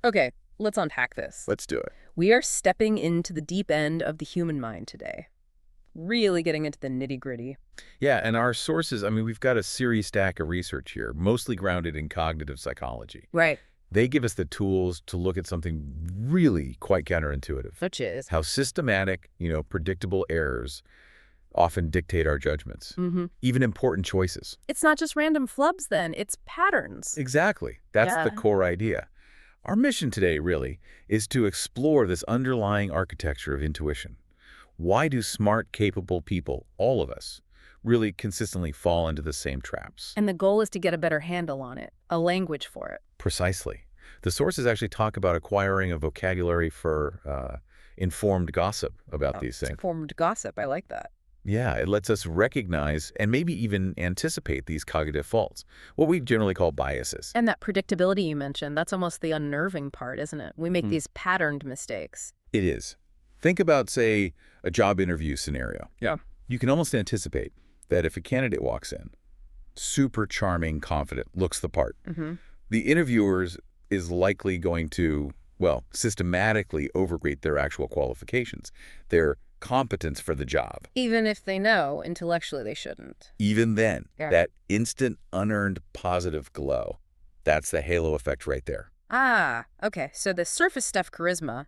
Okay, let's unpack this. Let's do it. We are stepping into the deep end of the human mind today. Really getting into the nitty-gritty. Yeah, and our sources, I mean, we've got a serious stack of research here, mostly grounded in cognitive psychology. Right. They give us the tools to look at something really quite counterintuitive. Which is? How systematic, predictable errors often dictate our judgments, even important choices. It's not just random flubs then, it's patterns. Exactly. That's the core idea. Our mission today, really, is to explore this underlying architecture of intuition. Why do smart, capable people, all of us, really consistently fall into the same traps? And the goal is to get a better handle on it, a language for it. Precisely. The sources actually talk about acquiring a vocabulary for informed gossip about these things. Informed gossip, I like that. Yeah, it lets us recognize and maybe even anticipate these cognitive faults, what we generally call biases. And that predictability you mentioned, that's almost the unnerving part, isn't it? We make these patterned mistakes. It is. Think about, say, a job interview scenario. Yeah. You can almost anticipate that if a candidate walks in, super charming, confident, looks the part, the interviewers is likely going to, well, systematically overrate their actual qualifications, their competence for the job. Even if they know intellectually they shouldn't. Even then, that instant, unearned positive glow, that's the halo effect right there. Ah, okay. So the surface stuff charisma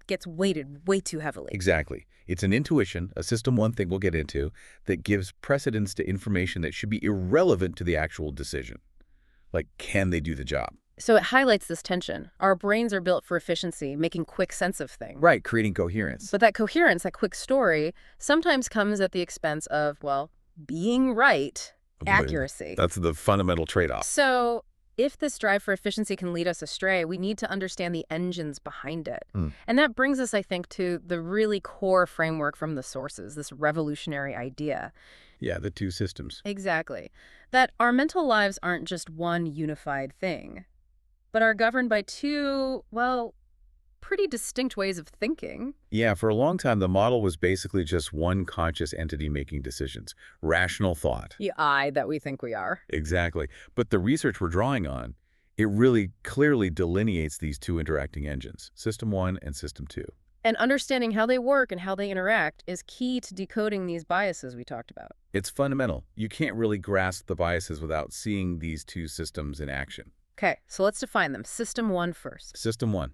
gets weighted way too heavily. Exactly. It's an intuition, a system one thing we'll get into, that gives precedence to information that should be irrelevant to the actual decision. Like, can they do the job? So it highlights this tension. Our brains are built for efficiency, making quick sense of things. Right, creating coherence. But that coherence, that quick story, sometimes comes at the expense of, well, being right, accuracy. That's the fundamental trade-off. So if this drive for efficiency can lead us astray, we need to understand the engines behind it. And that brings us, I think, to the really core framework from the sources, this revolutionary idea. Yeah, the two systems. Exactly. That our mental lives aren't just one unified thing, but are governed by two, well, pretty distinct ways of thinking. Yeah, for a long time, the model was basically just one conscious entity making decisions. Rational thought. The I that we think we are. Exactly. But the research we're drawing on, it really clearly delineates these two interacting engines, System 1 and System 2. And understanding how they work and how they interact is key to decoding these biases we talked about. It's fundamental. You can't really grasp the biases without seeing these two systems in action. Okay, so let's define them. System 1 first. System 1.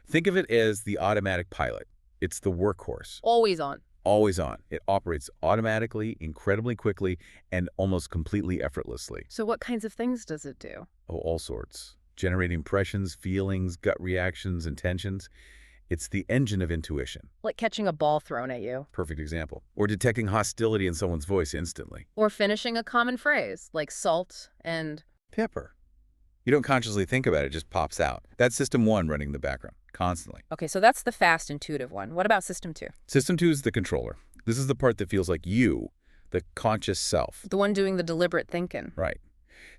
Think of it as the automatic pilot. It's the workhorse. Always on. Always on. It operates automatically, incredibly quickly, and almost completely effortlessly. So what kinds of things does it do? Oh, all sorts. Generate impressions, feelings, gut reactions, intentions. It's the engine of intuition. Like catching a ball thrown at you. Perfect example. Or detecting hostility in someone's voice instantly. Or finishing a common phrase, like salt and pepper. You don't consciously think about it, it just pops out. That's System 1 running in the background, constantly. Okay, so that's the fast, intuitive one. What about System 2? System 2 is the controller. This is the part that feels like you, the conscious self. The one doing the deliberate thinking. Right.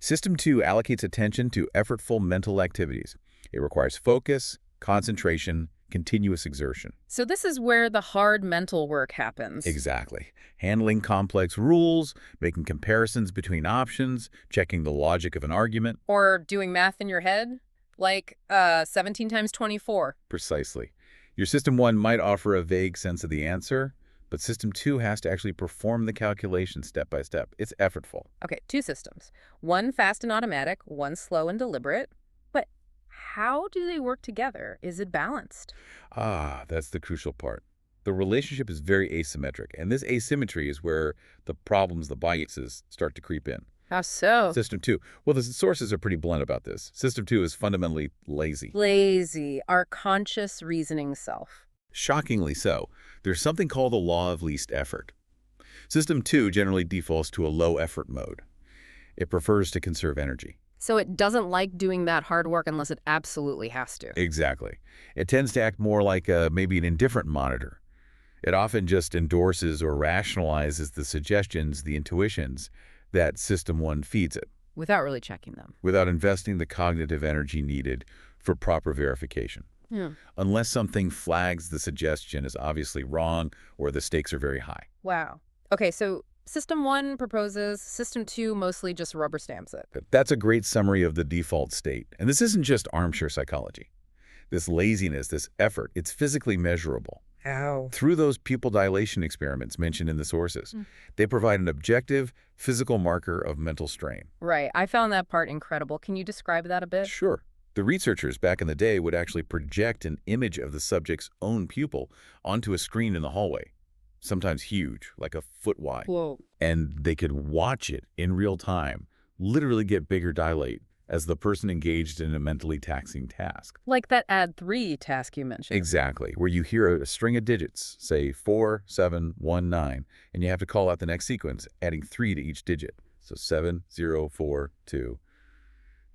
System 2 allocates attention to effortful mental activities. It requires focus, concentration, continuous exertion. So this is where the hard mental work happens. Exactly. Handling complex rules, making comparisons between options, checking the logic of an argument. Or doing math in your head, like 17 times 24. Precisely. Your System 1 might offer a vague sense of the answer, but System 2 has to actually perform the calculation step by step. It's effortful. Okay, two systems. One fast and automatic, one slow and deliberate. But how do they work together? Is it balanced? Ah, that's the crucial part. The relationship is very asymmetric, and this asymmetry is where the problems, the biases, start to creep in. How so? System 2. Well, the sources are pretty blunt about this. System 2 is fundamentally lazy. Lazy, our conscious reasoning self. Shockingly so. There's something called the law of least effort. System 2 generally defaults to a low-effort mode. It prefers to conserve energy. So it doesn't like doing that hard work unless it absolutely has to. Exactly. It tends to act more like maybe an indifferent monitor. It often just endorses or rationalizes the suggestions, the intuitions, that System 1 feeds it. Without really checking them. Without investing the cognitive energy needed for proper verification. Yeah. Unless something flags the suggestion as obviously wrong or the stakes are very high. Wow. Okay, so System 1 proposes, System 2 mostly just rubber stamps it. That's a great summary of the default state. And this isn't just armchair psychology. This laziness, this effort, it's physically measurable. How? Through those pupil dilation experiments mentioned in the sources, they provide an objective, physical marker of mental strain. Right. I found that part incredible. Can you describe that a bit? Sure. The researchers back in the day would actually project an image of the subject's own pupil onto a screen in the hallway, sometimes huge, like a foot wide. Whoa. And they could watch it in real time, literally get bigger dilate as the person engaged in a mentally taxing task. Like that add 3 task you mentioned. Exactly, where you hear a string of digits, say 4, 7, 1, 9, and you have to call out the next sequence, adding 3 to each digit. So 7, 0, 4, 2.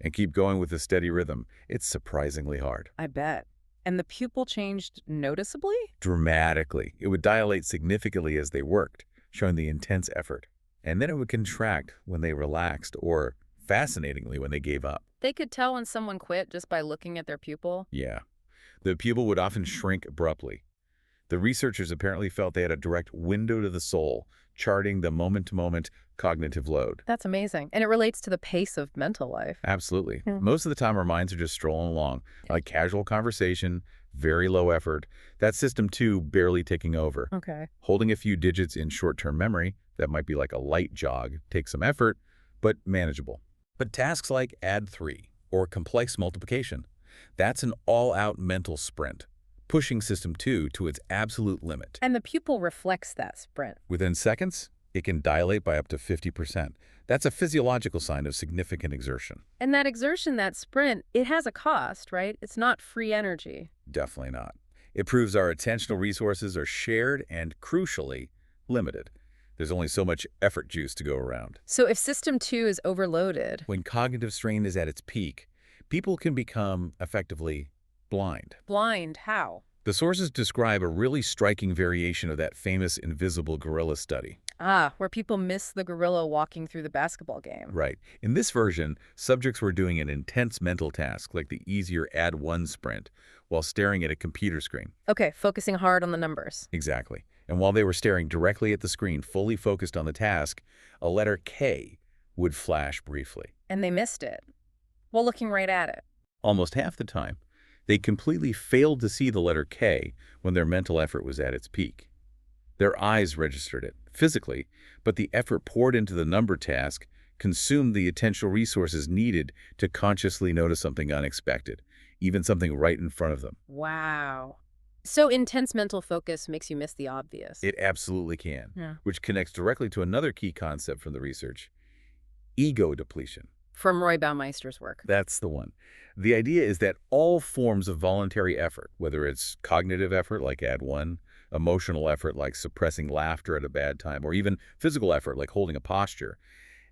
And keep going with a steady rhythm. It's surprisingly hard. I bet. And the pupil changed noticeably? Dramatically. It would dilate significantly as they worked, showing the intense effort. And then it would contract when they relaxed, or, fascinatingly, when they gave up. They could tell when someone quit just by looking at their pupil? Yeah. The pupil would often shrink abruptly. The researchers apparently felt they had a direct window to the soul, charting the moment-to-moment cognitive load. That's amazing. And it relates to the pace of mental life. Absolutely. Most of the time, our minds are just strolling along, like casual conversation, very low effort. That's system 2 barely taking over. Okay. Holding a few digits in short-term memory, that might be like a light jog, takes some effort, but manageable. But tasks like add 3 or complex multiplication, that's an all-out mental sprint, pushing system 2 to its absolute limit. And the pupil reflects that sprint. Within seconds, it can dilate by up to 50%. That's a physiological sign of significant exertion. And that exertion, that sprint, it has a cost, right? It's not free energy. Definitely not. It proves our attentional resources are shared and, crucially, limited. There's only so much effort juice to go around. So if system 2 is overloaded... When cognitive strain is at its peak, people can become, effectively, blind. Blind? How? The sources describe a really striking variation of that famous invisible gorilla study. Ah, where people miss the gorilla walking through the basketball game. Right. In this version, subjects were doing an intense mental task, like the easier add 1 sprint, while staring at a computer screen. Okay, focusing hard on the numbers. Exactly. And while they were staring directly at the screen, fully focused on the task, a letter K would flash briefly. And they missed it, while looking right at it. Almost half the time, they completely failed to see the letter K when their mental effort was at its peak. Their eyes registered it, physically, but the effort poured into the number task consumed the attentional resources needed to consciously notice something unexpected, even something right in front of them. Wow. So intense mental focus makes you miss the obvious. It absolutely can, Yeah. which connects directly to another key concept from the research, ego depletion. From Roy Baumeister's work. That's the one. The idea is that all forms of voluntary effort, whether it's cognitive effort like add 1, emotional effort like suppressing laughter at a bad time, or even physical effort like holding a posture,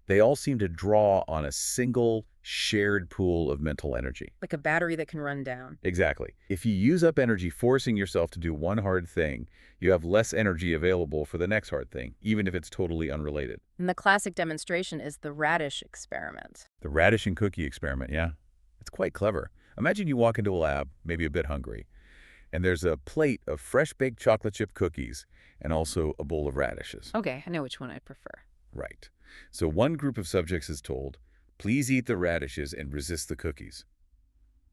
they all seem to draw on a single shared pool of mental energy. Like a battery that can run down. Exactly. If you use up energy forcing yourself to do one hard thing, you have less energy available for the next hard thing, even if it's totally unrelated. And the classic demonstration is the radish experiment. The radish and cookie experiment, yeah. It's quite clever. Imagine you walk into a lab, maybe a bit hungry, and there's a plate of fresh-baked chocolate chip cookies and also a bowl of radishes. Okay, I know which one I'd prefer. Right. So one group of subjects is told, please eat the radishes and resist the cookies.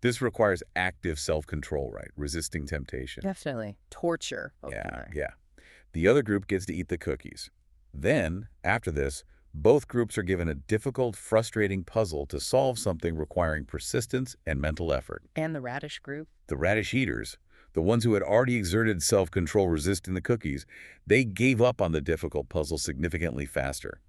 This requires active self-control, right? Resisting temptation. Definitely. Torture. Yeah. The other group gets to eat the cookies. Then, after this, both groups are given a difficult, frustrating puzzle to solve something requiring persistence and mental effort. And the radish group? The radish eaters, the ones who had already exerted self-control resisting the cookies, they gave up on the difficult puzzle significantly faster.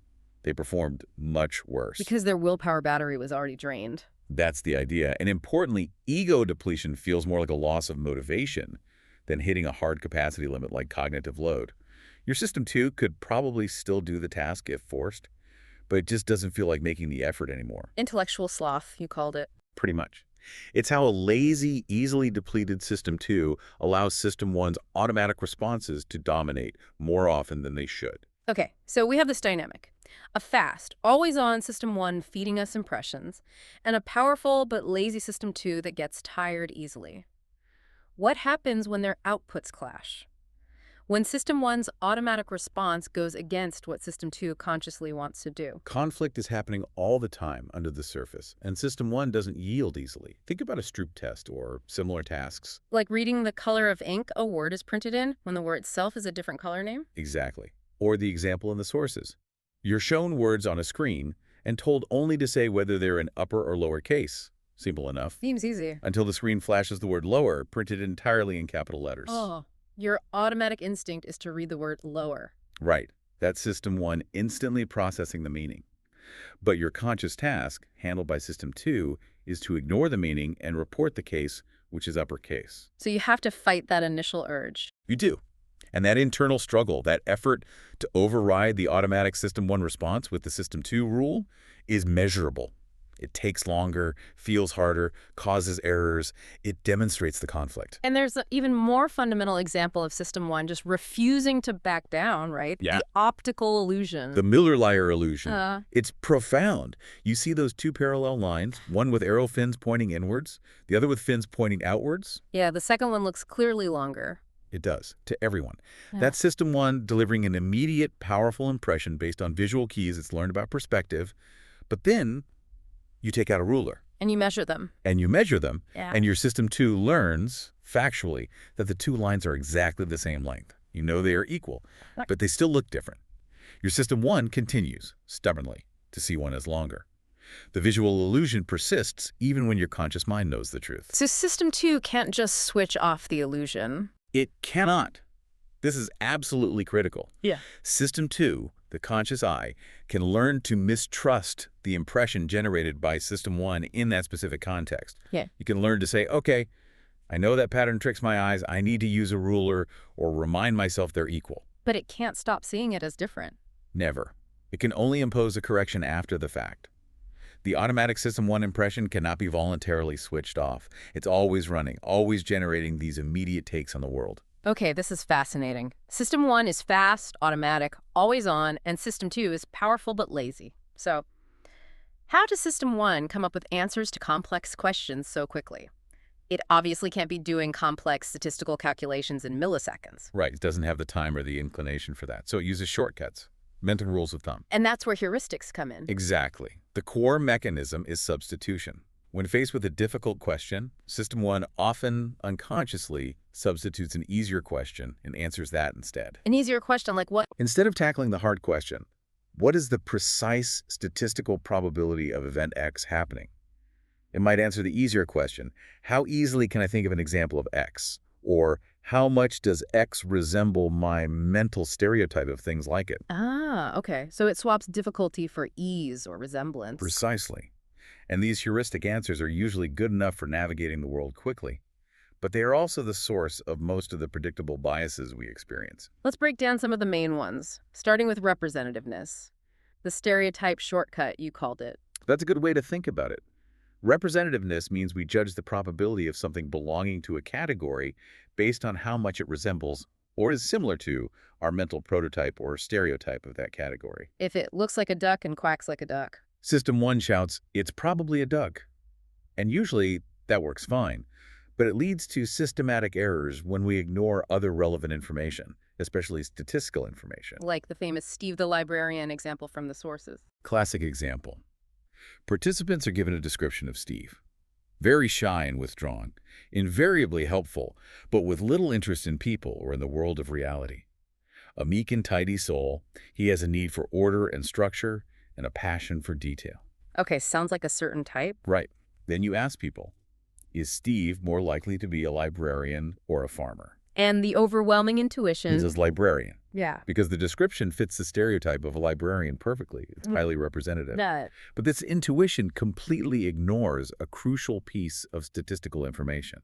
They performed much worse. Because their willpower battery was already drained. That's the idea. And importantly, ego depletion feels more like a loss of motivation than hitting a hard capacity limit like cognitive load. Your system 2 could probably still do the task if forced, but it just doesn't feel like making the effort anymore. Intellectual sloth, you called it. Pretty much. It's how a lazy, easily depleted system 2 allows system 1's automatic responses to dominate more often than they should. Okay, so we have this dynamic. A fast, always-on system 1 feeding us impressions, and a powerful but lazy system 2 that gets tired easily. What happens when their outputs clash? when System 1's automatic response goes against what System 2 consciously wants to do. Conflict is happening all the time under the surface, and System 1 doesn't yield easily. Think about a Stroop test or similar tasks. Like reading the color of ink a word is printed in when the word itself is a different color name? Exactly. Or the example in the sources. You're shown words on a screen and told only to say whether they're in upper or lower case. Simple enough. Seems easy. Until the screen flashes the word lower, printed entirely in capital letters. Oh, your automatic instinct is to read the word lower. Right. That's System 1 instantly processing the meaning. But your conscious task, handled by System 2, is to ignore the meaning and report the case, which is uppercase. So you have to fight that initial urge. You do. And that internal struggle, that effort to override the automatic System 1 response with the System 2 rule, is measurable. It takes longer, feels harder, causes errors. It demonstrates the conflict. And there's an even more fundamental example of System 1 just refusing to back down, right? Yeah. The optical illusion. The Miller-Lyer illusion. It's profound. You see those two parallel lines, one with arrow fins pointing inwards, the other with fins pointing outwards? Yeah, the second one looks clearly longer. It does, to everyone. Yeah. That's System 1 delivering an immediate, powerful impression based on visual keys it's learned about perspective. But then you take out a ruler. And you measure them. And you measure them. Yeah. And your System 2 learns, factually, that the two lines are exactly the same length. You know they are equal, but they still look different. Your System 1 continues, stubbornly, to see one as longer. The visual illusion persists even when your conscious mind knows the truth. So System 2 can't just switch off the illusion. It cannot. This is absolutely critical. Yeah. System 2, the conscious eye, can learn to mistrust the impression generated by System 1 in that specific context. Yeah. You can learn to say, okay, I know that pattern tricks my eyes. I need to use a ruler or remind myself they're equal. But it can't stop seeing it as different. Never. It can only impose a correction after the fact. The automatic System 1 impression cannot be voluntarily switched off. It's always running, always generating these immediate takes on the world. Okay, this is fascinating. System 1 is fast, automatic, always on, and System 2 is powerful but lazy. So, how does System 1 come up with answers to complex questions so quickly? It obviously can't be doing complex statistical calculations in milliseconds. Right, it doesn't have the time or the inclination for that. So it uses shortcuts, mental rules of thumb. And that's where heuristics come in. Exactly. The core mechanism is substitution. When faced with a difficult question, System 1 often unconsciously substitutes an easier question and answers that instead. An easier question like what? Instead of tackling the hard question, what is the precise statistical probability of event X happening? It might answer the easier question, how easily can I think of an example of X? Or how much does X resemble my mental stereotype of things like it? Ah, okay. So it swaps difficulty for ease or resemblance. Precisely. And these heuristic answers are usually good enough for navigating the world quickly. But they are also the source of most of the predictable biases we experience. Let's break down some of the main ones, starting with representativeness. The stereotype shortcut, you called it. That's a good way to think about it. Representativeness means we judge the probability of something belonging to a category based on how much it resembles or is similar to our mental prototype or stereotype of that category. If it looks like a duck and quacks like a duck. System 1 shouts, it's probably a duck. And usually that works fine, but it leads to systematic errors when we ignore other relevant information, especially statistical information. Like the famous Steve the Librarian example from the sources. Classic example. Participants are given a description of Steve. Very shy and withdrawn, invariably helpful, but with little interest in people or in the world of reality. A meek and tidy soul, he has a need for order and structure and a passion for detail. Okay, sounds like a certain type. Right. Then you ask people, is Steve more likely to be a librarian or a farmer? And the overwhelming intuition. He says librarian. Yeah. Because the description fits the stereotype of a librarian perfectly. It's highly representative. That. But this intuition completely ignores a crucial piece of statistical information,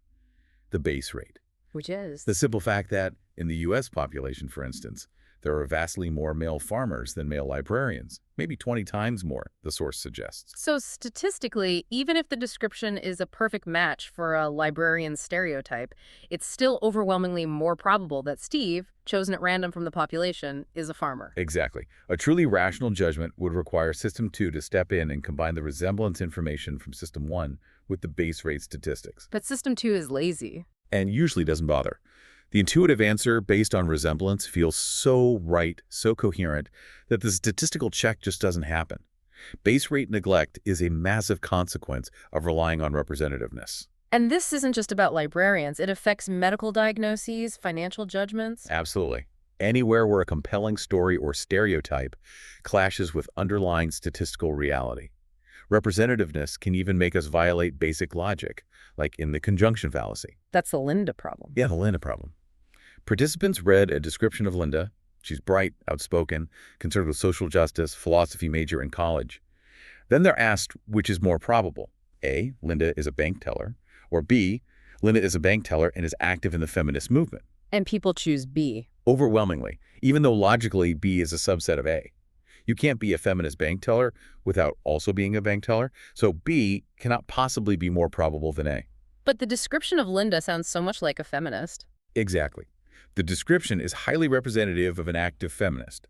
the base rate. Which is? The simple fact that, in the U.S. population, for instance, there are vastly more male farmers than male librarians, maybe 20 times more, the source suggests. So statistically, even if the description is a perfect match for a librarian stereotype, it's still overwhelmingly more probable that Steve, chosen at random from the population, is a farmer. Exactly. A truly rational judgment would require System 2 to step in and combine the resemblance information from System 1 with the base rate statistics. But System 2 is lazy. And usually doesn't bother. The intuitive answer based on resemblance feels so right, so coherent, that the statistical check just doesn't happen. Base rate neglect is a massive consequence of relying on representativeness. And this isn't just about librarians. It affects medical diagnoses, financial judgments. Absolutely. Anywhere where a compelling story or stereotype clashes with underlying statistical reality. Representativeness can even make us violate basic logic, like in the conjunction fallacy. That's the Linda problem. Yeah, the Linda problem. Participants read a description of Linda. She's bright, outspoken, concerned with social justice, philosophy major in college. Then they're asked which is more probable. A, Linda is a bank teller, or B, Linda is a bank teller and is active in the feminist movement. And people choose B. Overwhelmingly, even though logically B is a subset of A. You can't be a feminist bank teller without also being a bank teller, so B cannot possibly be more probable than A. But the description of Linda sounds so much like a feminist. Exactly. The description is highly representative of an active feminist.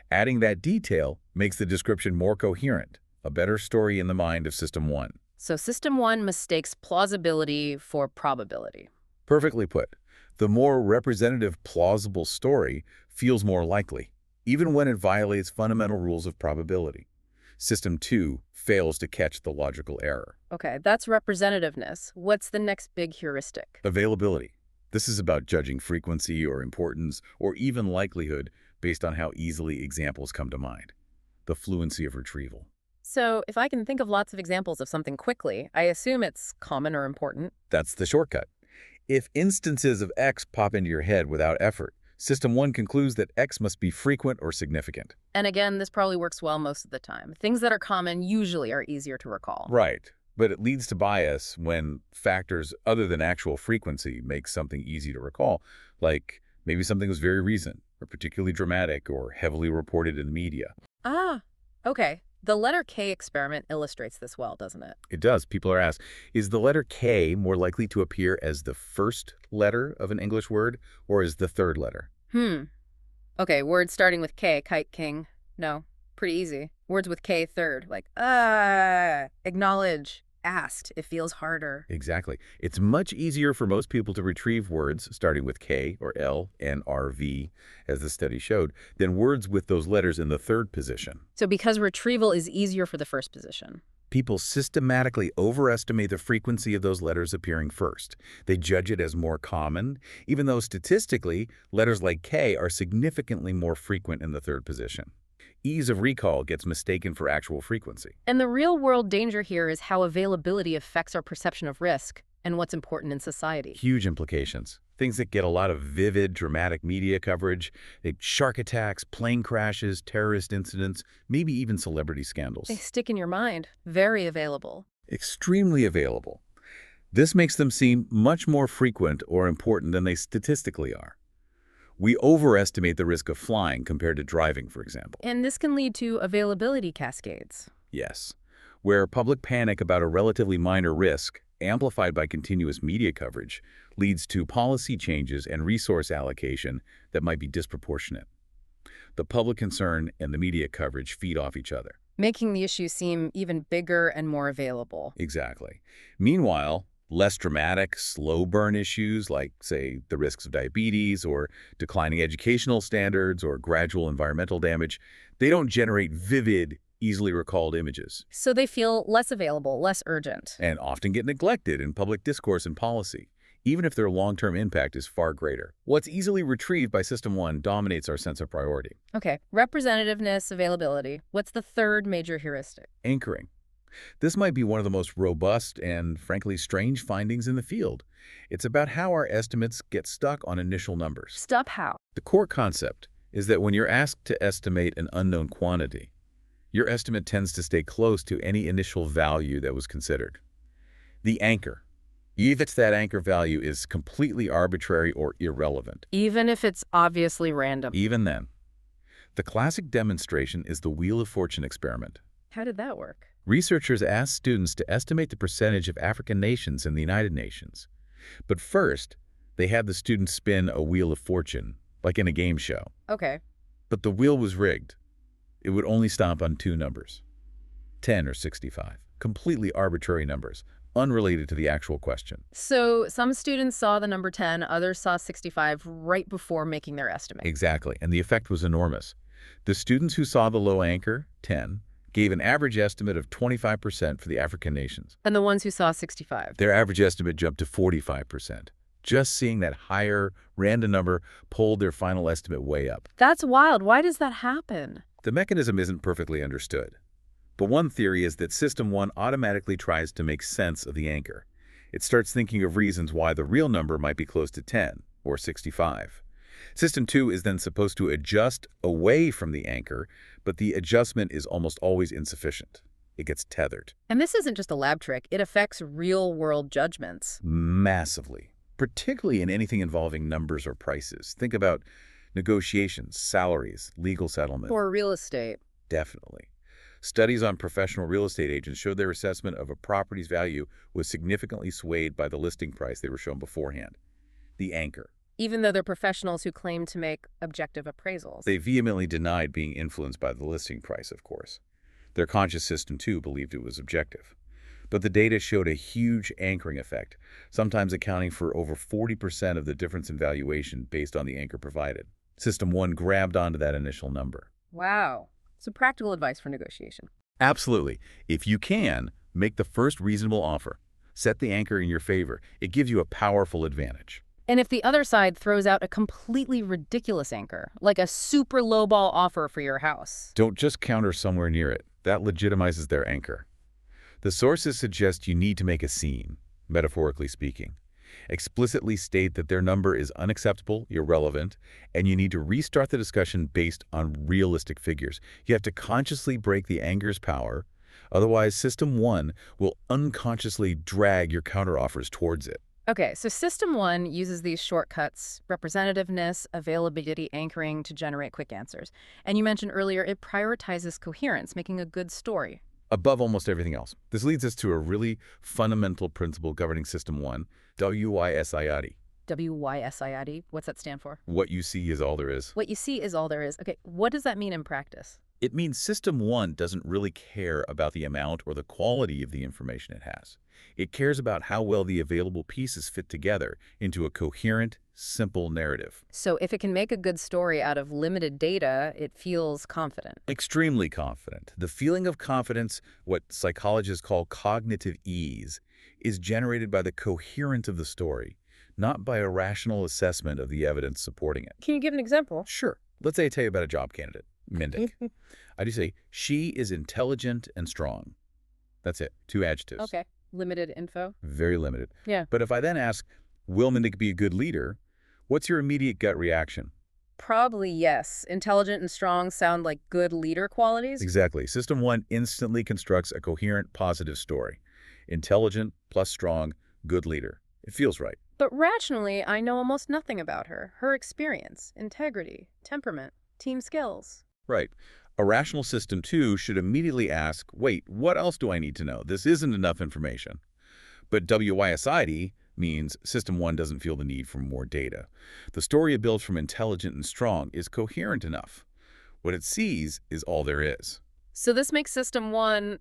Adding that detail makes the description more coherent, a better story in the mind of System 1. So System 1 mistakes plausibility for probability. Perfectly put. The more representative, plausible story feels more likely, even when it violates fundamental rules of probability. System 2 fails to catch the logical error. Okay, that's representativeness. What's the next big heuristic? Availability. This is about judging frequency or importance or even likelihood based on how easily examples come to mind. The fluency of retrieval. So if I can think of lots of examples of something quickly, I assume it's common or important. That's the shortcut. If instances of X pop into your head without effort, System 1 concludes that X must be frequent or significant. And again, this probably works well most of the time. Things that are common usually are easier to recall. Right. But it leads to bias when factors other than actual frequency make something easy to recall, like maybe something was very recent or particularly dramatic or heavily reported in the media. Ah, okay. The letter K experiment illustrates this well, doesn't it? It does. People are asked, is the letter K more likely to appear as the first letter of an English word or as the third letter? Okay, words starting with K, kite, king. No, pretty easy. Words with K third, like, acknowledge, asked. It feels harder. Exactly. It's much easier for most people to retrieve words starting with K or L, N, R, V, as the study showed, than words with those letters in the third position. So because retrieval is easier for the first position. People systematically overestimate the frequency of those letters appearing first. They judge it as more common, even though statistically, letters like K are significantly more frequent in the third position. Ease of recall gets mistaken for actual frequency. And the real-world danger here is how availability affects our perception of risk and what's important in society. Huge implications. Things that get a lot of vivid, dramatic media coverage, like shark attacks, plane crashes, terrorist incidents, maybe even celebrity scandals. They stick in your mind. Very available. Extremely available. This makes them seem much more frequent or important than they statistically are. We overestimate the risk of flying compared to driving, for example. And this can lead to availability cascades. Yes, where public panic about a relatively minor risk, amplified by continuous media coverage, leads to policy changes and resource allocation that might be disproportionate. The public concern and the media coverage feed off each other. Making the issue seem even bigger and more available. Exactly. Meanwhile, less dramatic, slow-burn issues like, say, the risks of diabetes or declining educational standards or gradual environmental damage, they don't generate vivid, easily recalled images. So they feel less available, less urgent. And often get neglected in public discourse and policy, even if their long-term impact is far greater. What's easily retrieved by System 1 dominates our sense of priority. Okay, representativeness, availability. What's the third major heuristic? Anchoring. This might be one of the most robust and, frankly, strange findings in the field. It's about how our estimates get stuck on initial numbers. Stuck how? The core concept is that when you're asked to estimate an unknown quantity, your estimate tends to stay close to any initial value that was considered. The anchor. Even if that anchor value is completely arbitrary or irrelevant. Even if it's obviously random. Even then. The classic demonstration is the Wheel of Fortune experiment. How did that work? Researchers asked students to estimate the percentage of African nations in the United Nations. But first, they had the students spin a Wheel of Fortune, like in a game show. Okay. But the wheel was rigged. It would only stop on two numbers, 10 or 65, completely arbitrary numbers, unrelated to the actual question. So some students saw the number 10, others saw 65 right before making their estimate. Exactly, and the effect was enormous. The students who saw the low anchor, 10, gave an average estimate of 25% for the African nations. And the ones who saw 65. Their average estimate jumped to 45%. Just seeing that higher random number pulled their final estimate way up. That's wild. Why does that happen? The mechanism isn't perfectly understood. But one theory is that System 1 automatically tries to make sense of the anchor. It starts thinking of reasons why the real number might be close to 10 or 65. System 2 is then supposed to adjust away from the anchor, but the adjustment is almost always insufficient. It gets tethered. And this isn't just a lab trick. It affects real-world judgments. Massively, particularly in anything involving numbers or prices. Think about negotiations, salaries, legal settlement. For real estate. Definitely. Studies on professional real estate agents showed their assessment of a property's value was significantly swayed by the listing price they were shown beforehand, the anchor. Even though they're professionals who claim to make objective appraisals. They vehemently denied being influenced by the listing price, of course. Their conscious system, too, believed it was objective. But the data showed a huge anchoring effect, sometimes accounting for over 40% of the difference in valuation based on the anchor provided. System 1 grabbed onto that initial number. Wow. So practical advice for negotiation. Absolutely. If you can, make the first reasonable offer. Set the anchor in your favor. It gives you a powerful advantage. And if the other side throws out a completely ridiculous anchor, like a super lowball offer for your house. Don't just counter somewhere near it. That legitimizes their anchor. The sources suggest you need to make a scene, metaphorically speaking. Explicitly state that their number is unacceptable, irrelevant, and you need to restart the discussion based on realistic figures. You have to consciously break the anchor's power, otherwise System 1 will unconsciously drag your counteroffers towards it. Okay, so System 1 uses these shortcuts, representativeness, availability, anchoring to generate quick answers. And you mentioned earlier it prioritizes coherence, making a good story. Above almost everything else. This leads us to a really fundamental principle governing System 1, WYSIAD. WYSIAD? What's that stand for? What you see is all there is. What you see is all there is. Okay, what does that mean in practice? It means System 1 doesn't really care about the amount or the quality of the information it has. It cares about how well the available pieces fit together into a coherent, simple narrative. So if it can make a good story out of limited data, it feels confident. Extremely confident. The feeling of confidence, what psychologists call cognitive ease, is generated by the coherence of the story, not by a rational assessment of the evidence supporting it. Can you give an example? Sure. Let's say I tell you about a job candidate, Mindick. I do say, she is intelligent and strong. That's it. 2 adjectives. Okay. Limited info? Very limited. Yeah. But if I then ask, will Mindick be a good leader? What's your immediate gut reaction? Probably yes. Intelligent and strong sound like good leader qualities? Exactly. System 1 instantly constructs a coherent, positive story. Intelligent plus strong, good leader. It feels right. But rationally, I know almost nothing about her. Her experience, integrity, temperament, team skills. Right. A rational System 2 should immediately ask, wait, what else do I need to know? This isn't enough information. But WYSID means System 1 doesn't feel the need for more data. The story it builds from intelligent and strong is coherent enough. What it sees is all there is. So this makes System 1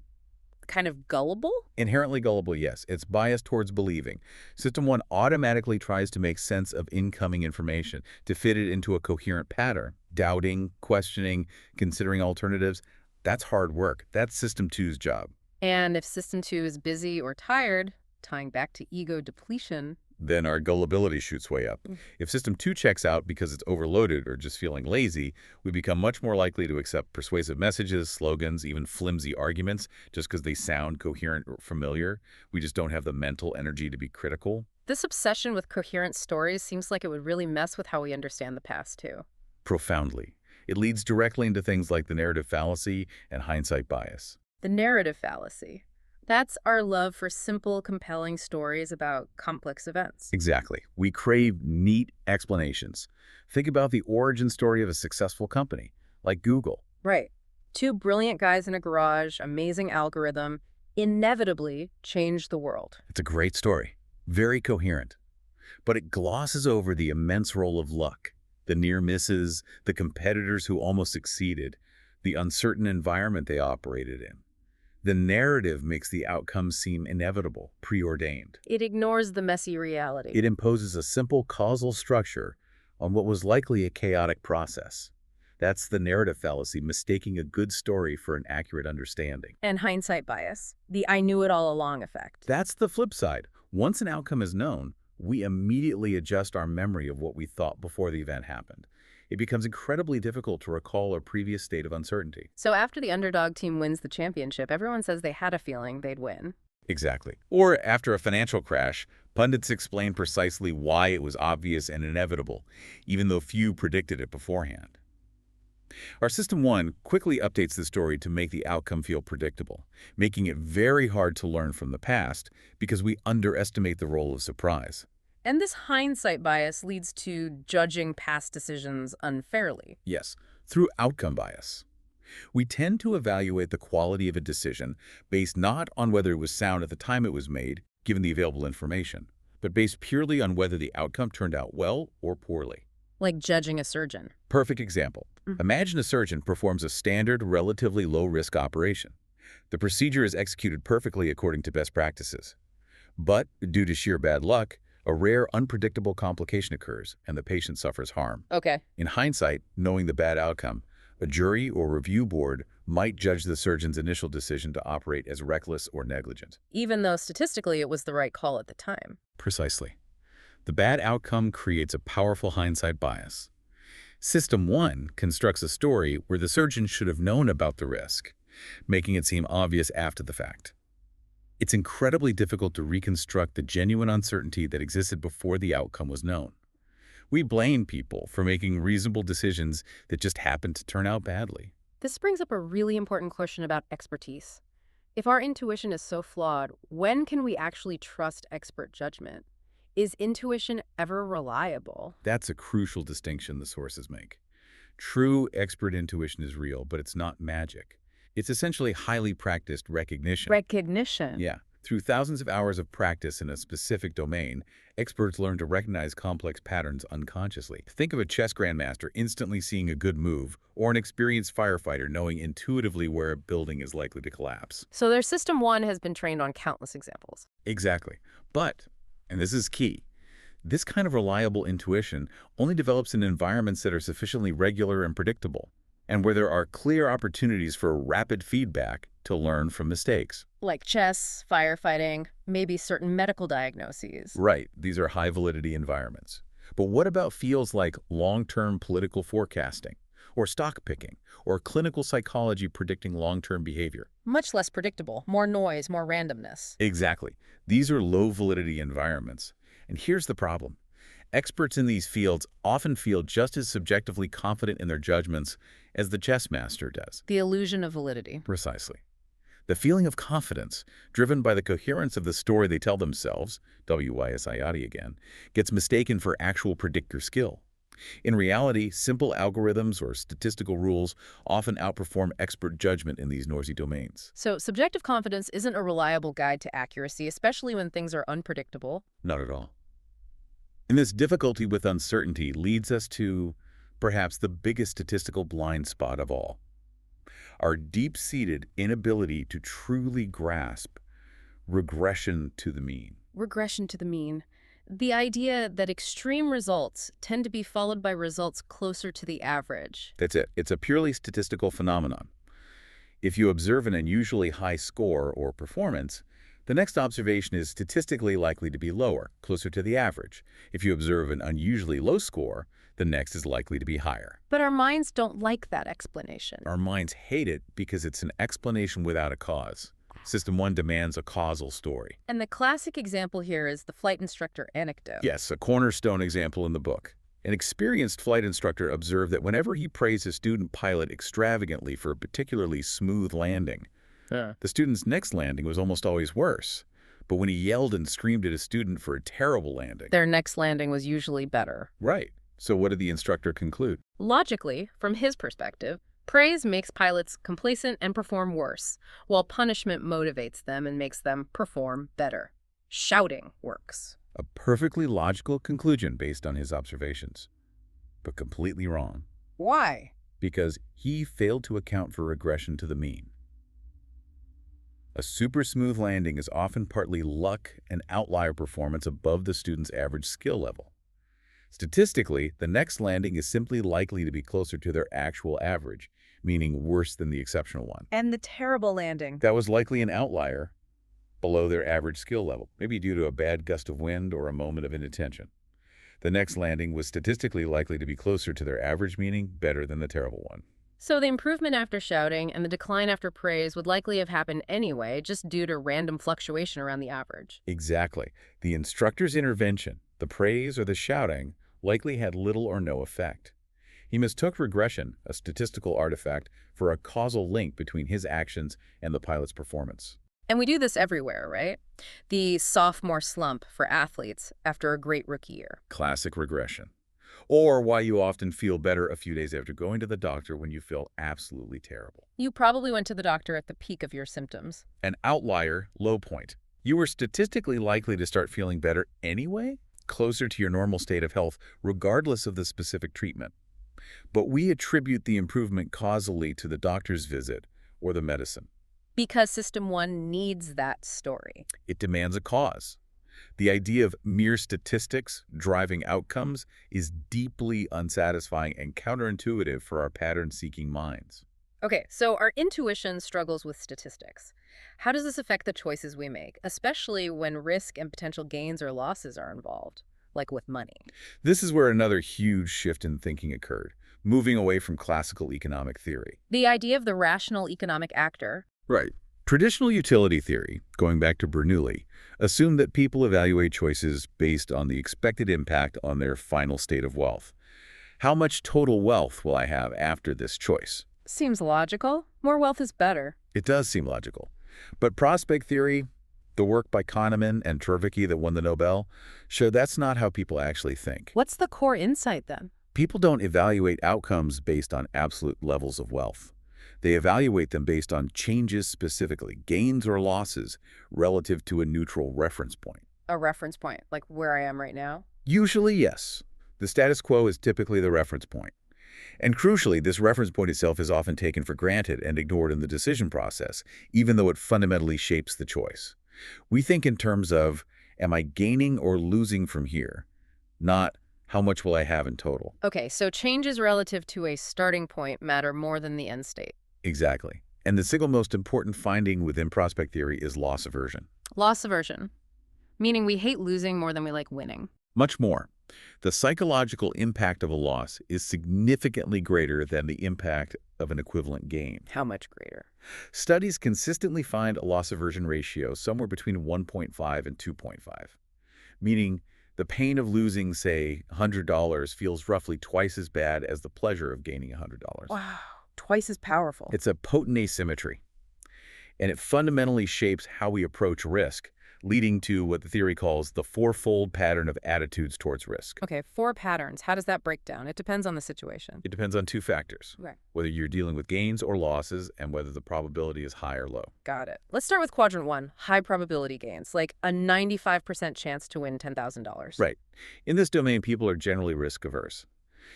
kind of gullible? Inherently gullible, yes. It's biased towards believing. System 1 automatically tries to make sense of incoming information, to fit it into a coherent pattern. Doubting, questioning, considering alternatives, that's hard work. That's System 2's job. And if System 2 is busy or tired, tying back to ego depletion, then our gullibility shoots way up. If System 2 checks out because it's overloaded or just feeling lazy, we become much more likely to accept persuasive messages, slogans, even flimsy arguments, just because they sound coherent or familiar. We just don't have the mental energy to be critical. This obsession with coherent stories seems like it would really mess with how we understand the past, too. Profoundly. It leads directly into things like the narrative fallacy and hindsight bias. The narrative fallacy. That's our love for simple, compelling stories about complex events. Exactly. We crave neat explanations. Think about the origin story of a successful company, like Google. Right. 2 brilliant guys in a garage, amazing algorithm, inevitably changed the world. It's a great story. Very coherent. But it glosses over the immense role of luck, the near misses, the competitors who almost succeeded, the uncertain environment they operated in. The narrative makes the outcome seem inevitable, preordained. It ignores the messy reality. It imposes a simple causal structure on what was likely a chaotic process. That's the narrative fallacy, mistaking a good story for an accurate understanding. And hindsight bias, the I knew it all along effect. That's the flip side. Once an outcome is known, we immediately adjust our memory of what we thought before the event happened. It becomes incredibly difficult to recall a previous state of uncertainty. So after the underdog team wins the championship, everyone says they had a feeling they'd win. Exactly. Or after a financial crash, pundits explain precisely why it was obvious and inevitable, even though few predicted it beforehand. Our System 1 quickly updates the story to make the outcome feel predictable, making it very hard to learn from the past because we underestimate the role of surprise. And this hindsight bias leads to judging past decisions unfairly. Yes, through outcome bias. We tend to evaluate the quality of a decision based not on whether it was sound at the time it was made, given the available information, but based purely on whether the outcome turned out well or poorly. Like judging a surgeon. Perfect example. Imagine a surgeon performs a standard, relatively low-risk operation. The procedure is executed perfectly according to best practices. But, due to sheer bad luck, a rare, unpredictable complication occurs, and the patient suffers harm. Okay. In hindsight, knowing the bad outcome, a jury or review board might judge the surgeon's initial decision to operate as reckless or negligent. Even though statistically it was the right call at the time. Precisely. The bad outcome creates a powerful hindsight bias. System 1 constructs a story where the surgeon should have known about the risk, making it seem obvious after the fact. It's incredibly difficult to reconstruct the genuine uncertainty that existed before the outcome was known. We blame people for making reasonable decisions that just happened to turn out badly. This brings up a really important question about expertise. If our intuition is so flawed, when can we actually trust expert judgment? Is intuition ever reliable? That's a crucial distinction the sources make. True expert intuition is real, but it's not magic. It's essentially highly practiced recognition. Recognition? Yeah. Through thousands of hours of practice in a specific domain, experts learn to recognize complex patterns unconsciously. Think of a chess grandmaster instantly seeing a good move, or an experienced firefighter knowing intuitively where a building is likely to collapse. So their System 1 has been trained on countless examples. Exactly. But, and this is key, this kind of reliable intuition only develops in environments that are sufficiently regular and predictable, and where there are clear opportunities for rapid feedback to learn from mistakes. Like chess, firefighting, maybe certain medical diagnoses. Right, these are high-validity environments. But what about fields like long-term political forecasting, or stock picking, or clinical psychology predicting long-term behavior? Much less predictable, more noise, more randomness. Exactly. These are low-validity environments. And here's the problem. Experts in these fields often feel just as subjectively confident in their judgments as the chess master does. The illusion of validity. Precisely. The feeling of confidence, driven by the coherence of the story they tell themselves, WYSIAD again, gets mistaken for actual predictor skill. In reality, simple algorithms or statistical rules often outperform expert judgment in these noisy domains. So subjective confidence isn't a reliable guide to accuracy, especially when things are unpredictable. Not at all. And this difficulty with uncertainty leads us to perhaps the biggest statistical blind spot of all. Our deep-seated inability to truly grasp regression to the mean. Regression to the mean. The idea that extreme results tend to be followed by results closer to the average. That's it. It's a purely statistical phenomenon. If you observe an unusually high score or performance, the next observation is statistically likely to be lower, closer to the average. If you observe an unusually low score, the next is likely to be higher. But our minds don't like that explanation. Our minds hate it because it's an explanation without a cause. System 1 demands a causal story. And the classic example here is the flight instructor anecdote. Yes, a cornerstone example in the book. An experienced flight instructor observed that whenever he praised a student pilot extravagantly for a particularly smooth landing, the student's next landing was almost always worse. But when he yelled and screamed at a student for a terrible landing, Their next landing was usually better. Right. So what did the instructor conclude? Logically, from his perspective, praise makes pilots complacent and perform worse, while punishment motivates them and makes them perform better. Shouting works. A perfectly logical conclusion based on his observations, but completely wrong, Why? because he failed to account for regression to the mean. A super smooth landing is often partly luck and outlier performance above the student's average skill level. Statistically, the next landing is simply likely to be closer to their actual average, meaning worse than the exceptional one. And the terrible landing. That was likely an outlier below their average skill level, maybe due to a bad gust of wind or a moment of inattention. The next landing was statistically likely to be closer to their average, meaning better than the terrible one. So the improvement after shouting and the decline after praise would likely have happened anyway, just due to random fluctuation around the average. Exactly. The instructor's intervention, the praise or the shouting, likely had little or no effect. He mistook regression, a statistical artifact, for a causal link between his actions and the pilot's performance. And we do this everywhere, right? The sophomore slump for athletes after a great rookie year. Classic regression. Or why you often feel better a few days after going to the doctor when you feel absolutely terrible. You probably went to the doctor at the peak of your symptoms. An outlier, low point. You were statistically likely to start feeling better anyway, closer to your normal state of health, regardless of the specific treatment. But we attribute the improvement causally to the doctor's visit or the medicine. Because System 1 needs that story. It demands a cause. The idea of mere statistics driving outcomes is deeply unsatisfying and counterintuitive for our pattern-seeking minds. Okay, so our intuition struggles with statistics. How does this affect the choices we make, especially when risk and potential gains or losses are involved, like with money? This is where another huge shift in thinking occurred, moving away from classical economic theory. The idea of the rational economic actor. Right. Traditional utility theory, going back to Bernoulli, assumed that people evaluate choices based on the expected impact on their final state of wealth. How much total wealth will I have after this choice? Seems logical. More wealth is better. It does seem logical. But prospect theory, the work by Kahneman and Tversky that won the Nobel, showed that's not how people actually think. What's the core insight then? People don't evaluate outcomes based on absolute levels of wealth. They evaluate them based on changes specifically, gains or losses, relative to a neutral reference point. A reference point, like where I am right now? Usually, yes. The status quo is typically the reference point. And crucially, this reference point itself is often taken for granted and ignored in the decision process, even though it fundamentally shapes the choice. We think in terms of, am I gaining or losing from here? Not, how much will I have in total? Okay, so changes relative to a starting point matter more than the end state. Exactly. And the single most important finding within prospect theory is loss aversion. Loss aversion, meaning we hate losing more than we like winning. Much more. The psychological impact of a loss is significantly greater than the impact of an equivalent gain. How much greater? Studies consistently find a loss aversion ratio somewhere between 1.5 and 2.5, meaning the pain of losing, say, $100 feels roughly twice as bad as the pleasure of gaining $100. Wow, twice as powerful. It's a potent asymmetry, and it fundamentally shapes how we approach risk, leading to what the theory calls the fourfold pattern of attitudes towards risk. Okay, 4 patterns. How does that break down? It depends on the situation. It depends on 2 factors, Right. whether you're dealing with gains or losses and whether the probability is high or low. Got it. Let's start with quadrant 1, high probability gains, like a 95% chance to win $10,000. Right. In this domain, people are generally risk averse.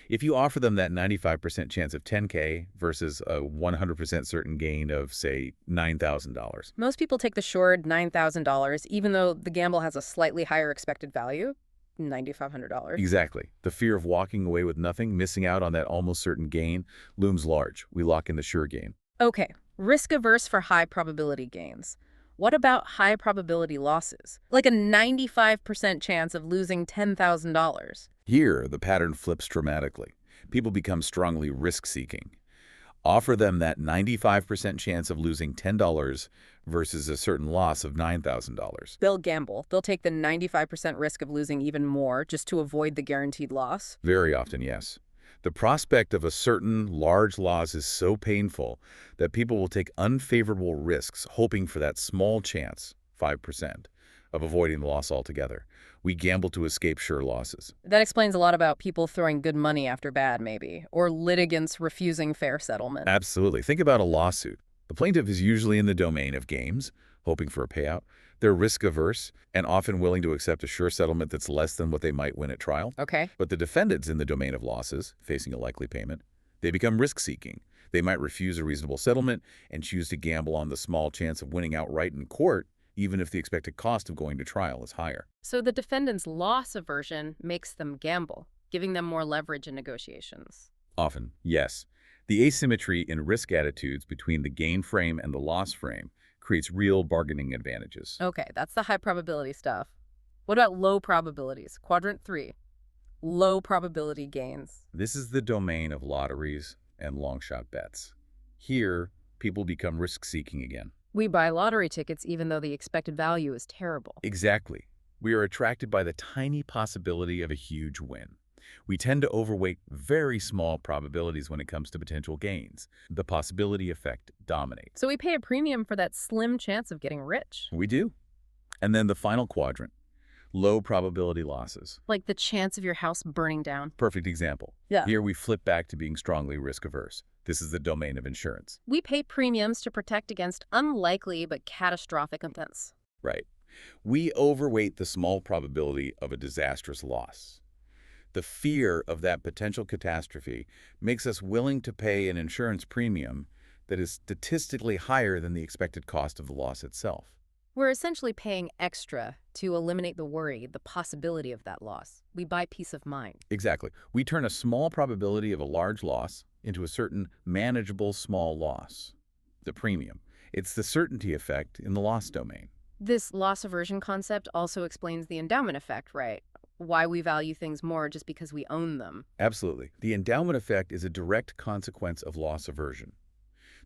If you offer them that 95% chance of $10K versus a 100% certain gain of, say, $9,000. Most people take the short $9,000, even though the gamble has a slightly higher expected value, $9,500. Exactly. The fear of walking away with nothing, missing out on that almost certain gain, looms large. We lock in the sure gain. Okay, risk averse for high probability gains. What about high probability losses? Like a 95% chance of losing $10,000. Here, the pattern flips dramatically. People become strongly risk-seeking. Offer them that 95% chance of losing $10 versus a certain loss of $9,000. They'll gamble. They'll take the 95% risk of losing even more just to avoid the guaranteed loss. Very often, yes. The prospect of a certain large loss is so painful that people will take unfavorable risks, hoping for that small chance, 5%, of avoiding the loss altogether. We gamble to escape sure losses. That explains a lot about people throwing good money after bad, maybe, or litigants refusing fair settlement. Absolutely. Think about a lawsuit. The plaintiff is usually in the domain of games, hoping for a payout. They're risk-averse and often willing to accept a sure settlement that's less than what they might win at trial. Okay. But the defendant's in the domain of losses, facing a likely payment. They become risk-seeking. They might refuse a reasonable settlement and choose to gamble on the small chance of winning outright in court, even if the expected cost of going to trial is higher. So the defendant's loss aversion makes them gamble, giving them more leverage in negotiations. Often, yes. The asymmetry in risk attitudes between the gain frame and the loss frame creates real bargaining advantages. Okay, that's the high probability stuff. What about low probabilities? Quadrant 3. Low probability gains. This is the domain of lotteries and long-shot bets. Here, people become risk-seeking again. We buy lottery tickets even though the expected value is terrible. Exactly. We are attracted by the tiny possibility of a huge win. We tend to overweight very small probabilities when it comes to potential gains. The possibility effect dominates. So we pay a premium for that slim chance of getting rich. We do. And then the final quadrant, low probability losses. Like the chance of your house burning down. Perfect example. Yeah. Here we flip back to being strongly risk-averse. This is the domain of insurance. We pay premiums to protect against unlikely but catastrophic events. Right. We overweight the small probability of a disastrous loss. The fear of that potential catastrophe makes us willing to pay an insurance premium that is statistically higher than the expected cost of the loss itself. We're essentially paying extra to eliminate the worry, the possibility of that loss. We buy peace of mind. Exactly. We turn a small probability of a large loss into a certain manageable small loss. The premium. It's the certainty effect in the loss domain. This loss aversion concept also explains the endowment effect, right? Why we value things more just because we own them. Absolutely. The endowment effect is a direct consequence of loss aversion.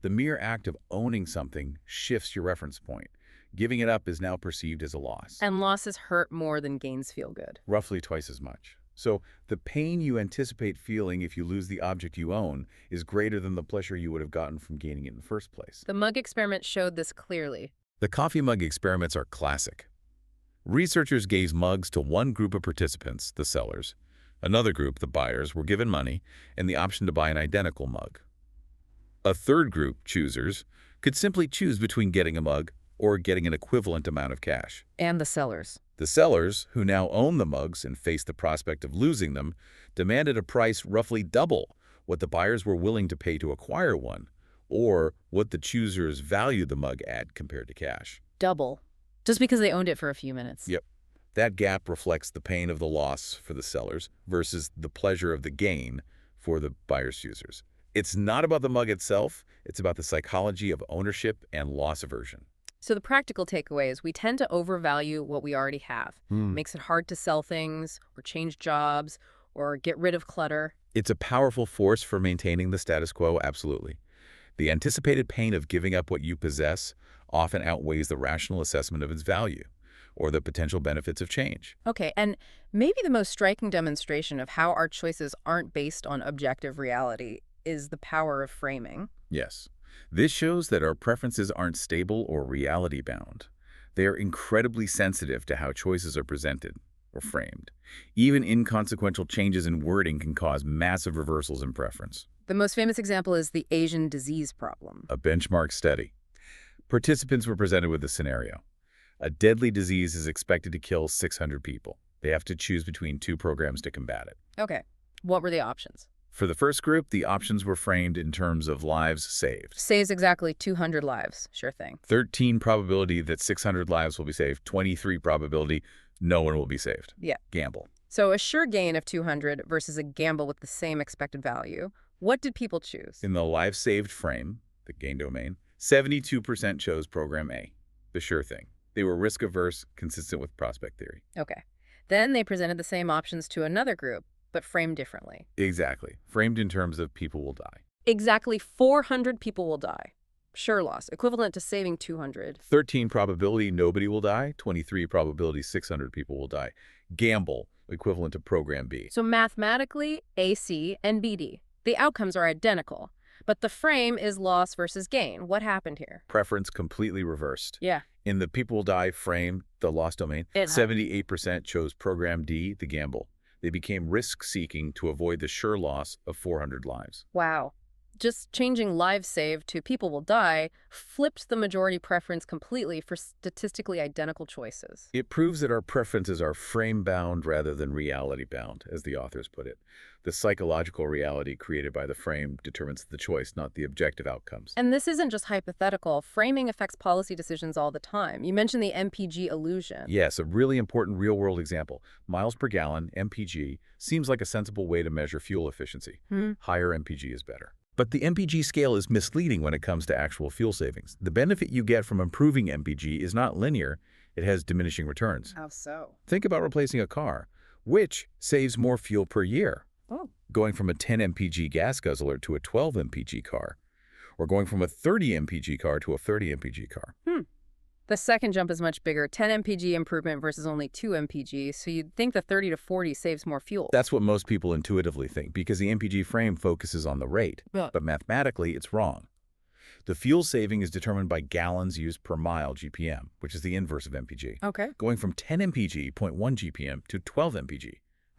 The mere act of owning something shifts your reference point. Giving it up is now perceived as a loss. And losses hurt more than gains feel good. Roughly twice as much. So the pain you anticipate feeling if you lose the object you own is greater than the pleasure you would have gotten from gaining it in the first place. The mug experiment showed this clearly. The coffee mug experiments are classic. Researchers gave mugs to one group of participants, the sellers. Another group, the buyers, were given money and the option to buy an identical mug. A third group, choosers, could simply choose between getting a mug or getting an equivalent amount of cash. And the sellers. The sellers, who now own the mugs and face the prospect of losing them, demanded a price roughly double what the buyers were willing to pay to acquire one, or what the choosers valued the mug at compared to cash. Double. Just because they owned it for a few minutes. Yep. That gap reflects the pain of the loss for the sellers versus the pleasure of the gain for the buyer's choosers. It's not about the mug itself, it's about the psychology of ownership and loss aversion. So the practical takeaway is we tend to overvalue what we already have. Makes it hard to sell things or change jobs or get rid of clutter. It's a powerful force for maintaining the status quo, absolutely. The anticipated pain of giving up what you possess often outweighs the rational assessment of its value or the potential benefits of change. Okay, and maybe the most striking demonstration of how our choices aren't based on objective reality is the power of framing. Yes. This shows that our preferences aren't stable or reality-bound. They are incredibly sensitive to how choices are presented or framed. Even inconsequential changes in wording can cause massive reversals in preference. The most famous example is the Asian disease problem. A benchmark study. Participants were presented with a scenario. A deadly disease is expected to kill 600 people. They have to choose between two programs to combat it. Okay, what were the options? For the first group, the options were framed in terms of lives saved. Saves exactly 200 lives. Sure thing. 13 probability that 600 lives will be saved. 23 probability no one will be saved. Yeah. Gamble. So a sure gain of 200 versus a gamble with the same expected value. What did people choose? In the lives saved frame, the gain domain, 72% chose program A, the sure thing. They were risk-averse, consistent with prospect theory. Okay. Then they presented the same options to another group, but framed differently. Exactly. Framed in terms of people will die. Exactly 400 people will die. Sure loss, equivalent to saving 200. 13 probability nobody will die. 23 probability 600 people will die. Gamble, equivalent to program B. So mathematically, AC and BD. The outcomes are identical, but the frame is loss versus gain. What happened here? Preference completely reversed. Yeah. In the people will die frame, the loss domain, 78% chose program D, the gamble. They became risk-seeking to avoid the sure loss of 400 lives. Wow. just changing lives saved to people will die flipped the majority preference completely for statistically identical choices. It proves that our preferences are frame-bound rather than reality-bound, as the authors put it. The psychological reality created by the frame determines the choice, not the objective outcomes. And this isn't just hypothetical. Framing affects policy decisions all the time. You mentioned the MPG illusion. Yes, a really important real-world example. Miles per gallon, MPG, seems like a sensible way to measure fuel efficiency. Higher MPG is better. But the MPG scale is misleading when it comes to actual fuel savings. The benefit you get from improving MPG is not linear. It has diminishing returns. How so? Think about replacing a car. Which saves more fuel per year? Oh. Going from a 10 mpg gas guzzler to a 12 mpg car, or going from a 30 mpg car to a 30 mpg car. The second jump is much bigger, 10 mpg improvement versus only 2 mpg, so you'd think the 30 to 40 saves more fuel. That's what most people intuitively think, because the mpg frame focuses on the rate. But mathematically, it's wrong. The fuel saving is determined by gallons used per mile GPM, which is the inverse of mpg. Okay. Going from 10 mpg, 0.1 GPM, to 12 mpg,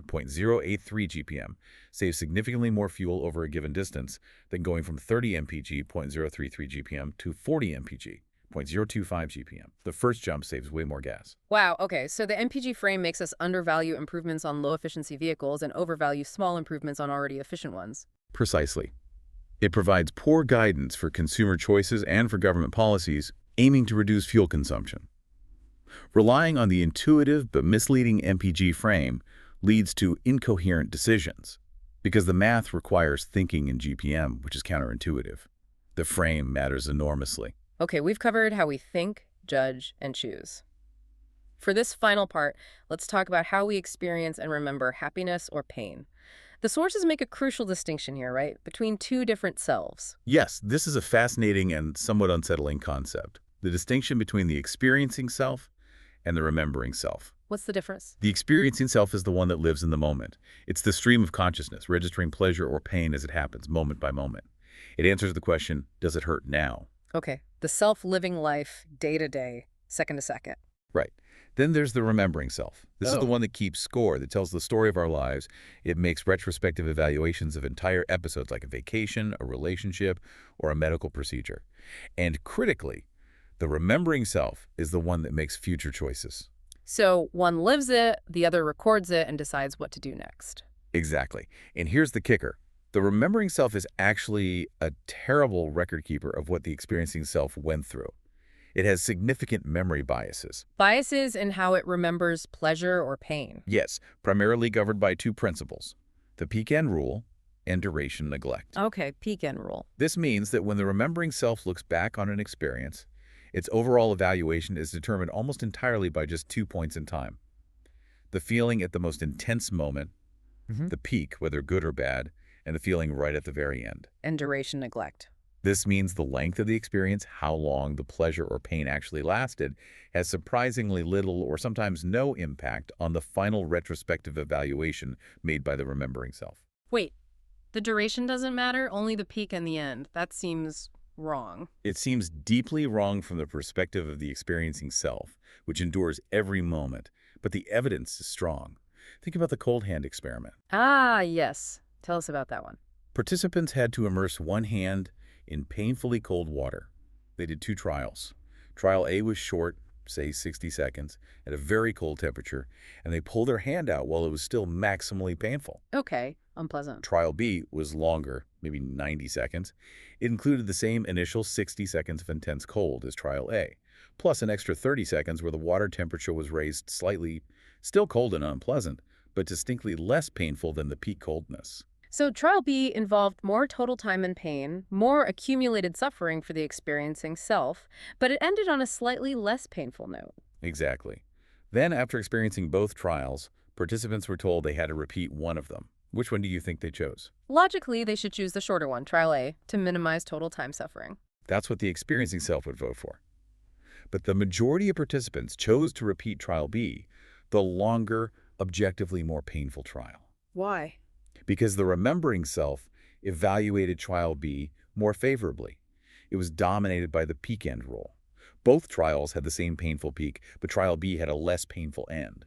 0.083 GPM, saves significantly more fuel over a given distance than going from 30 mpg, 0.033 GPM, to 40 mpg, 0.025 GPM. The first jump saves way more gas. Wow, okay, so the MPG frame makes us undervalue improvements on low-efficiency vehicles and overvalue small improvements on already efficient ones. Precisely. It provides poor guidance for consumer choices and for government policies aiming to reduce fuel consumption. Relying on the intuitive but misleading MPG frame leads to incoherent decisions, because the math requires thinking in GPM, which is counterintuitive. The frame matters enormously. Okay, we've covered how we think, judge, and choose. For this final part, let's talk about how we experience and remember happiness or pain. The sources make a crucial distinction here, right, between two different selves. Yes, this is a fascinating and somewhat unsettling concept. The distinction between the experiencing self and the remembering self. What's the difference? The experiencing self is the one that lives in the moment. It's the stream of consciousness, registering pleasure or pain as it happens, moment by moment. It answers the question, does it hurt now? Okay, the self living life, day to day, second to second. Right. Then there's the remembering self. This is the one that keeps score, that tells the story of our lives. It makes retrospective evaluations of entire episodes, like a vacation, a relationship, or a medical procedure. And critically, the remembering self is the one that makes future choices. So one lives it, the other records it, and decides what to do next. Exactly. And here's the kicker. The remembering self is actually a terrible record keeper of what the experiencing self went through. It has significant memory biases. Biases in how it remembers pleasure or pain. Yes, primarily governed by two principles, the peak-end rule and duration neglect. Okay, peak-end rule. This means that when the remembering self looks back on an experience, its overall evaluation is determined almost entirely by just 2 points in time. The feeling at the most intense moment, the peak, whether good or bad, and the feeling right at the very end. And duration neglect. This means the length of the experience, how long the pleasure or pain actually lasted, has surprisingly little or sometimes no impact on the final retrospective evaluation made by the remembering self. Wait, the duration doesn't matter, only the peak and the end. That seems wrong. It seems deeply wrong from the perspective of the experiencing self, which endures every moment, but the evidence is strong. Think about the cold hand experiment. Ah, yes. Tell us about that one. Participants had to immerse one hand in painfully cold water. They did 2 trials. Trial A was short, say 60 seconds, at a very cold temperature, and they pulled their hand out while it was still maximally painful. Okay, unpleasant. Trial B was longer, maybe 90 seconds. It included the same initial 60 seconds of intense cold as Trial A, plus an extra 30 seconds where the water temperature was raised slightly, still cold and unpleasant, but distinctly less painful than the peak coldness. So Trial B involved more total time and pain, more accumulated suffering for the experiencing self, but it ended on a slightly less painful note. Exactly. Then, after experiencing both trials, participants were told they had to repeat one of them. Which one do you think they chose? Logically, they should choose the shorter one, Trial A, to minimize total time suffering. That's what the experiencing self would vote for. But the majority of participants chose to repeat Trial B, the longer, objectively more painful trial. Why? Because the remembering self evaluated Trial B more favorably. It was dominated by the peak-end rule. Both trials had the same painful peak, but Trial B had a less painful end.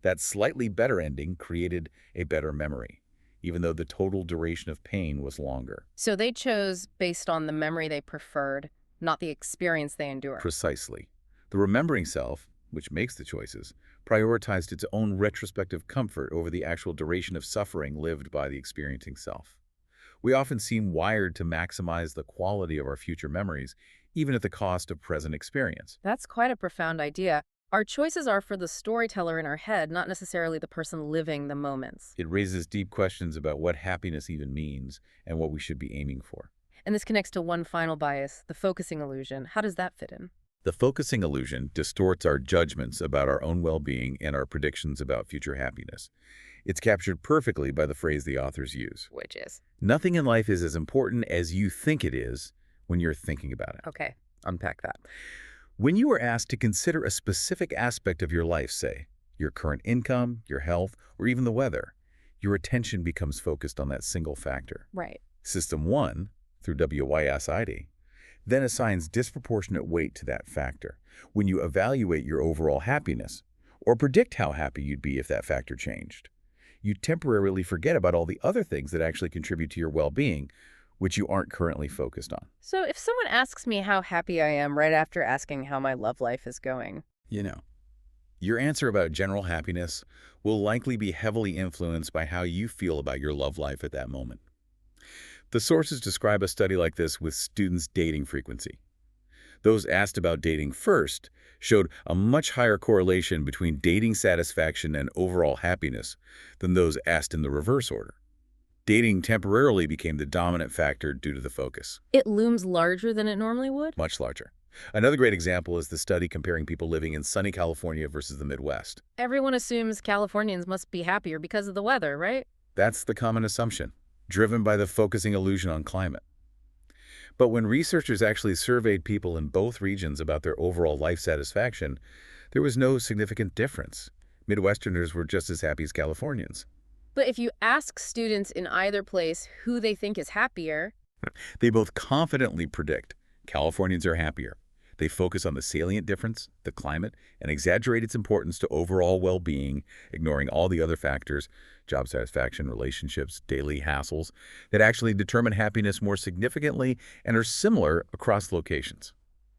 That slightly better ending created a better memory. even though the total duration of pain was longer. So they chose based on the memory they preferred, not the experience they endured. Precisely. The remembering self, which makes the choices, prioritized its own retrospective comfort over the actual duration of suffering lived by the experiencing self. We often seem wired to maximize the quality of our future memories, even at the cost of present experience. That's quite a profound idea. Our choices are for the storyteller in our head, not necessarily the person living the moments. It raises deep questions about what happiness even means and what we should be aiming for. And this connects to one final bias, the focusing illusion. How does that fit in? The focusing illusion distorts our judgments about our own well-being and our predictions about future happiness. It's captured perfectly by the phrase the authors use. Which is? Nothing in life is as important as you think it is when you're thinking about it. Okay, unpack that. When you are asked to consider a specific aspect of your life, say, your current income, your health, or even the weather, your attention becomes focused on that single factor. Right. System 1, through WYSID, then assigns disproportionate weight to that factor when you evaluate your overall happiness or predict how happy you'd be if that factor changed. You temporarily forget about all the other things that actually contribute to your well-being, which you aren't currently focused on. So if someone asks me how happy I am right after asking how my love life is going, Your answer about general happiness will likely be heavily influenced by how you feel about your love life at that moment. The sources describe a study like this with students' dating frequency. Those asked about dating first showed a much higher correlation between dating satisfaction and overall happiness than those asked in the reverse order. Dating temporarily became the dominant factor due to the focus. it looms larger than it normally would? Much larger. Another great example is the study comparing people living in sunny California versus the Midwest. Everyone assumes Californians must be happier because of the weather, right? That's the common assumption, driven by the focusing illusion on climate. But when researchers actually surveyed people in both regions about their overall life satisfaction, there was no significant difference. Midwesterners were just as happy as Californians. But if you ask students in either place who they think is happier, They both confidently predict Californians are happier. They focus on the salient difference, the climate, and exaggerate its importance to overall well-being, ignoring all the other factors, job satisfaction, relationships, daily hassles, that actually determine happiness more significantly and are similar across locations.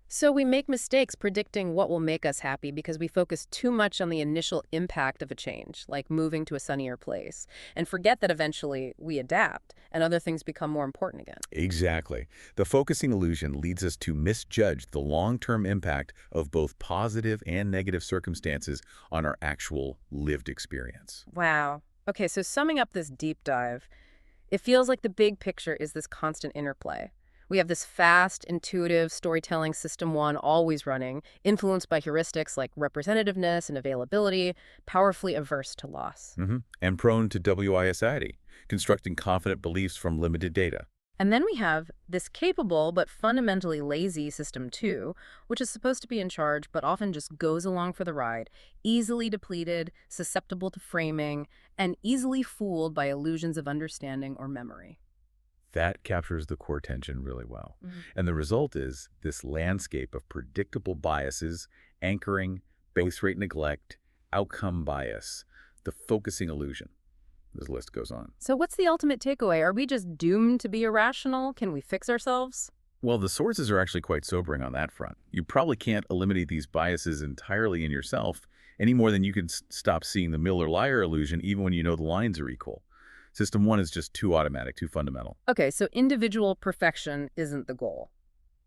so we make mistakes predicting what will make us happy because we focus too much on the initial impact of a change, like moving to a sunnier place, and forget that eventually we adapt and other things become more important again. Exactly. The focusing illusion leads us to misjudge the long-term impact of both positive and negative circumstances on our actual lived experience. Wow. Okay, so summing up this deep dive, it feels like the big picture is this constant interplay. We have this fast, intuitive storytelling system one always running, influenced by heuristics like representativeness and availability, powerfully averse to loss. And prone to WISID, constructing confident beliefs from limited data. And then we have this capable but fundamentally lazy system two, which is supposed to be in charge but often just goes along for the ride, easily depleted, susceptible to framing, and easily fooled by illusions of understanding or memory. That captures the core tension really well. And the result is this landscape of predictable biases, anchoring, base rate neglect, outcome bias, the focusing illusion. This list goes on. So what's the ultimate takeaway? Are we just doomed to be irrational? Can we fix ourselves? Well, the sources are actually quite sobering on that front. You probably can't eliminate these biases entirely in yourself any more than you can stop seeing the Miller-Lyer illusion even when you know the lines are equal. System one is just too automatic, too fundamental. Okay, so individual perfection isn't the goal.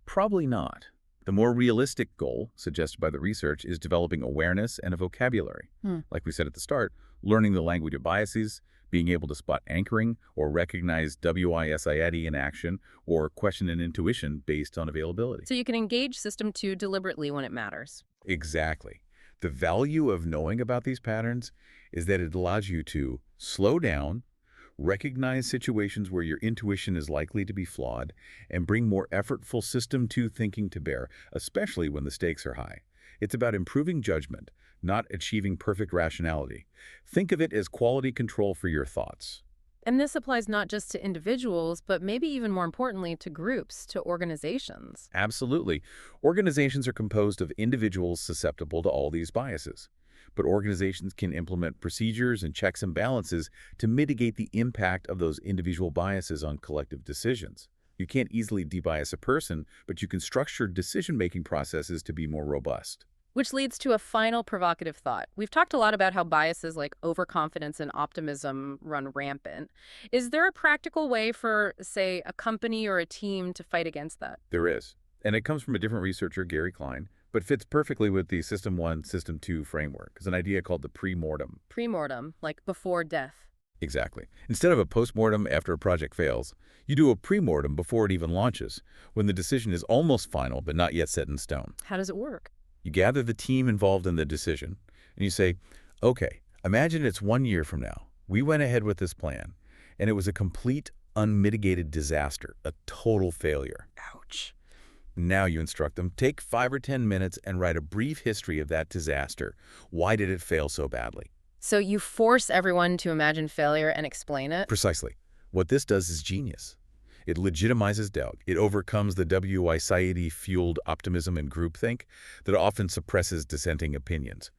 Probably not. The more realistic goal, suggested by the research, is developing awareness and a vocabulary. Like we said at the start, learning the language of biases, being able to spot anchoring or recognize WISID in action, or question an intuition based on availability. So you can engage system two deliberately when it matters. Exactly. The value of knowing about these patterns is that it allows you to slow down, recognize situations where your intuition is likely to be flawed, and bring more effortful System 2 thinking to bear, especially when the stakes are high. It's about improving judgment, not achieving perfect rationality. Think of it as quality control for your thoughts. And this applies not just to individuals, but maybe even more importantly to groups, to organizations. Absolutely. Organizations are composed of individuals susceptible to all these biases. but organizations can implement procedures and checks and balances to mitigate the impact of those individual biases on collective decisions. You can't easily debias a person, but you can structure decision-making processes to be more robust. Which leads to a final provocative thought. We've talked a lot about how biases like overconfidence and optimism run rampant. Is there a practical way for, say, a company or a team to fight against that? There is. And it comes from a different researcher, Gary Klein, but fits perfectly with the System 1, System 2 framework. It's an idea called the pre-mortem. Pre-mortem, like before death. Exactly. Instead of a post-mortem after a project fails, you do a pre-mortem before it even launches, when the decision is almost final but not yet set in stone. How does it work? You gather the team involved in the decision, and you say, okay, imagine it's 1 year from now. We went ahead with this plan, and it was a complete, unmitigated disaster, a total failure. Ouch. Now you instruct them, take 5 or 10 minutes and write a brief history of that disaster. Why did it fail so badly? So you force everyone to imagine failure and explain it? Precisely. What this does is genius. It legitimizes doubt. It overcomes the WICID-fueled optimism and groupthink that often suppresses dissenting opinions.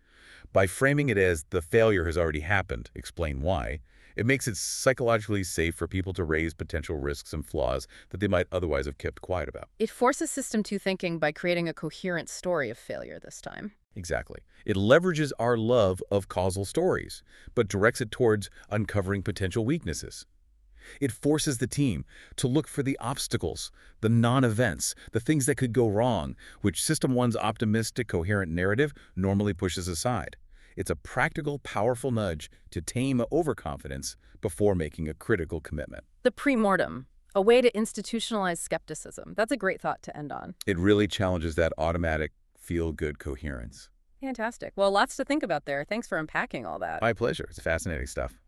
By framing it as the failure has already happened, explain why, it makes it psychologically safe for people to raise potential risks and flaws that they might otherwise have kept quiet about. It forces System 2 thinking by creating a coherent story of failure this time. Exactly. It leverages our love of causal stories, but directs it towards uncovering potential weaknesses. It forces the team to look for the obstacles, the non-events, the things that could go wrong, which System 1's optimistic, coherent narrative normally pushes aside. It's a practical, powerful nudge to tame overconfidence before making a critical commitment. The pre-mortem, a way to institutionalize skepticism. That's a great thought to end on. It really challenges that automatic, feel-good coherence. Fantastic. Well, lots to think about there. Thanks for unpacking all that. My pleasure. It's fascinating stuff.